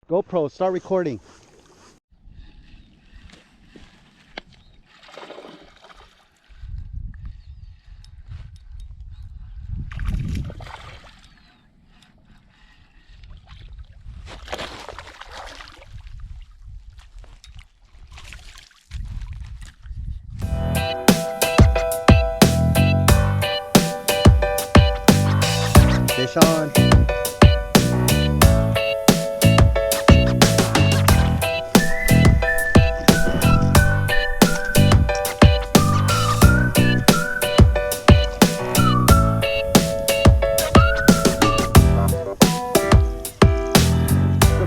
GoPro, start recording. Fish on.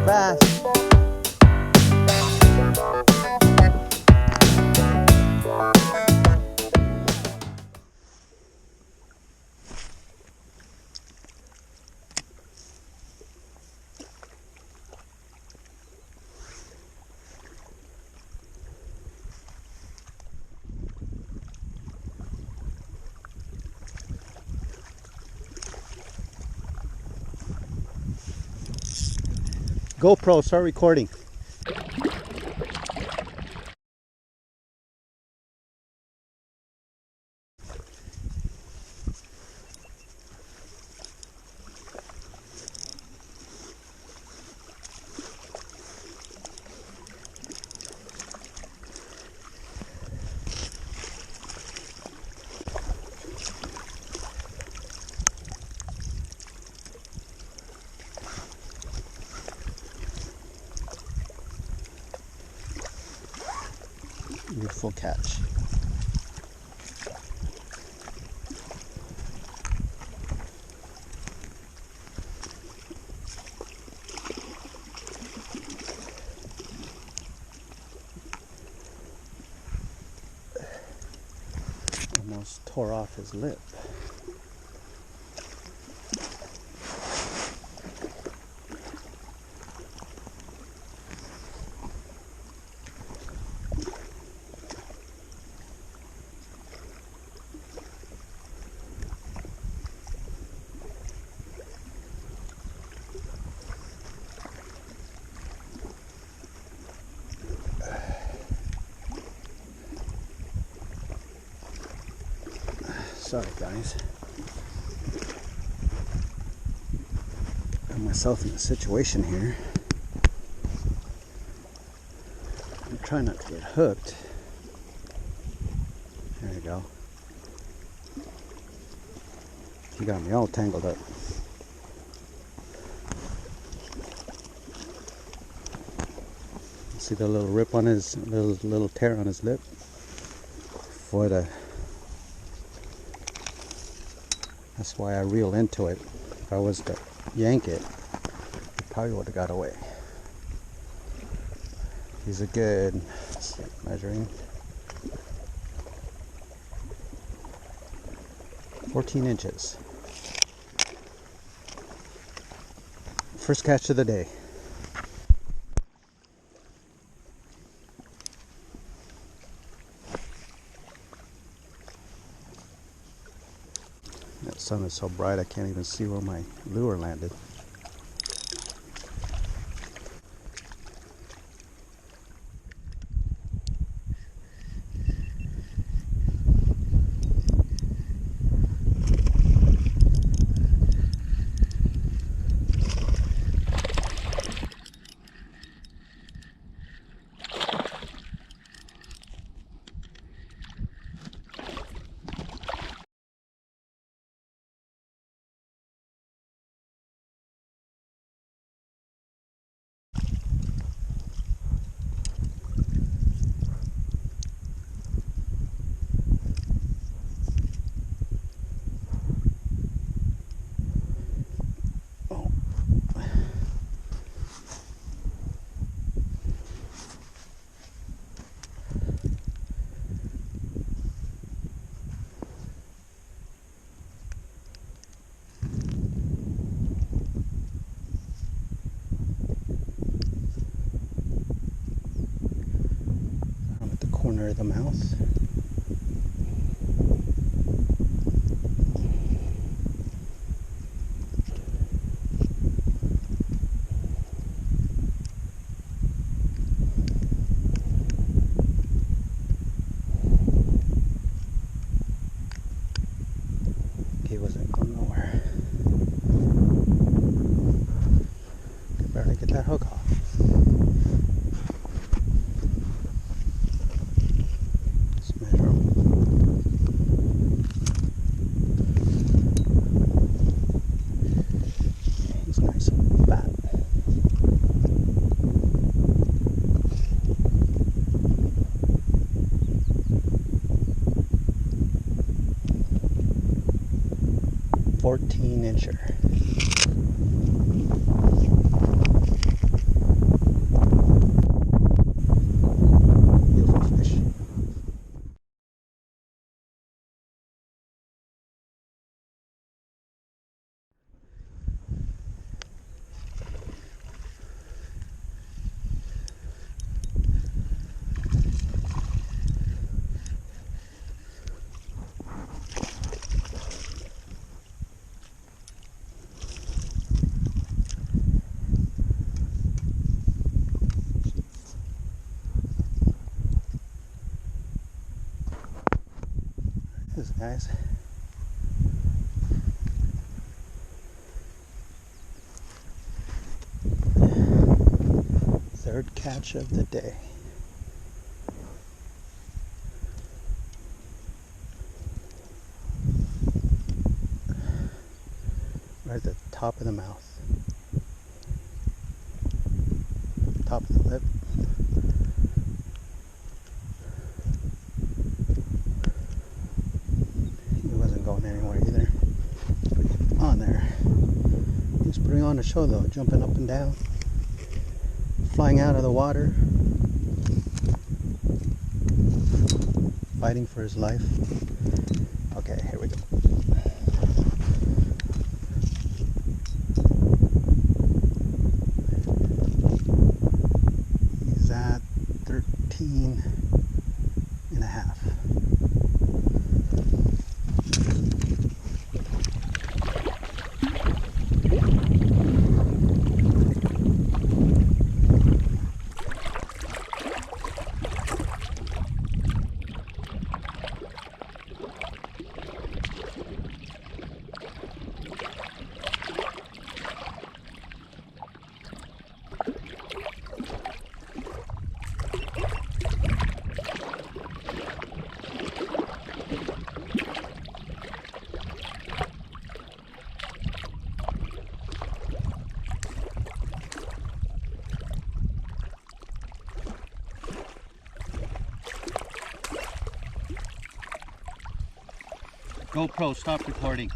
Bass. GoPro, start recording. Beautiful catch. Almost tore off his lip. Sorry guys, got myself in a situation here. I'm trying not to get hooked. There you go. He got me all tangled up. See the little rip on his little tear on his lip? That's why I reeled into it. If I was to yank it, it probably would have got away. He's a good, let's see, measuring, 14 inches. First catch of the day. That sun is so bright I can't even see where my lure landed. Corner of the mouth. Get that hook off. Let's measure him. He's nice and fat. "14-incher. Beautiful fish. This guys. Third catch of the day. Right at the top of the mouth. Top of the lip. He wasn't going anywhere either. On there. He was putting on a show though, jumping up and down, flying out of the water, fighting for his life. Okay, here we go. He's at 13.5. GoPro, stop recording.